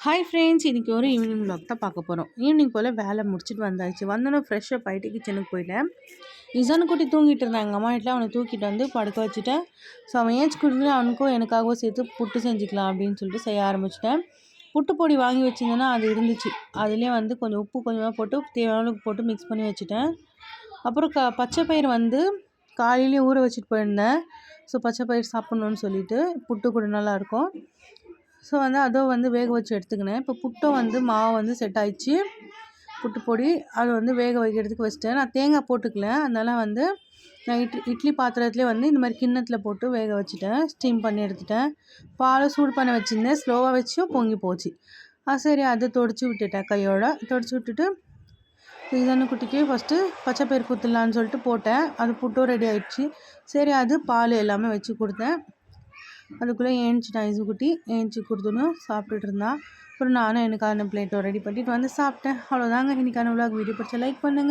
Hi friends, இன்றைக்கி ஒரு evening vlog தான் பார்க்க போகிறோம். ஈவினிங் போல் வேலை முடிச்சுட்டு வந்தாச்சு. வந்தோன்னே ஃப்ரெஷ்ஷப் ஆகிட்டு கிச்சனுக்கு போயிட்டேன். இசானு குட்டி தூங்கிட்டு இருந்தான். எங்கள் அம்மா வீட்டில் அவனை தூக்கிட்டு வந்து படுக்க வச்சுட்டேன். ஸோ அவன் ஏஞ்சி கொடுத்து அவனுக்கும் எனக்காகவும் சேர்த்து புட்டு செஞ்சுக்கலாம் அப்படின்னு சொல்லிட்டு செய்ய ஆரம்பிச்சிட்டேன். புட்டு பொடி வாங்கி வச்சுருந்தேன்னா அது இருந்துச்சு. அதுலேயே கொஞ்சம் உப்பு கொஞ்சமாக போட்டு தேவையான போட்டு மிக்ஸ் பண்ணி வச்சுட்டேன். அப்புறம் பச்சை பயிர் காலையிலேயே ஊற வச்சுட்டு போயிருந்தேன். ஸோ பச்சை பயிர் சாப்பிட்ணுன்னு சொல்லிட்டு புட்டு கூட நல்லாயிருக்கும். ஸோ அதுவும் வேக வச்சு எடுத்துக்கினேன். இப்போ புட்டும் மாவு செட் ஆயிடுச்சு. புட்டு பொடி அது வேக வைக்கிறதுக்கு வச்சுட்டேன். நான் தேங்காய் போட்டுக்கல. அதனால் நான் இட்லி பாத்திரத்துலேயே இந்த மாதிரி கிண்ணத்தில் போட்டு வேக வச்சுட்டேன். ஸ்டீம் பண்ணி எடுத்துட்டேன். பாலை சூடு பண்ண வச்சுருந்தேன். ஸ்லோவாக வச்சும் பொங்கி போச்சு. சரி அதை தொடச்சி விட்டுட்டேன். கையோடு தொடச்சி விட்டுட்டு இதான குட்டிக்கு ஃபஸ்ட்டு பச்சை பயிர் குத்துலான்னு சொல்லிட்டு போட்டேன். அது புட்டும் ரெடி ஆகிடுச்சு. சரி அது பால் எல்லாமே வச்சு கொடுத்தேன். அதுக்குள்ளே ஏஞ்சிட்டான் இசுக்குட்டி. ஏஞ்சி கொடுத்துன்னு சாப்பிட்டுட்டு இருந்தான். அப்புறம் நானும் எனக்கான பிளேட்டோ ரெடி பண்ணிட்டு சாப்பிட்டேன். அவ்வளோதாங்க இன்றைக்கான விலாக். வீடியோ பிடிச்சா லைக் பண்ணுங்கள்.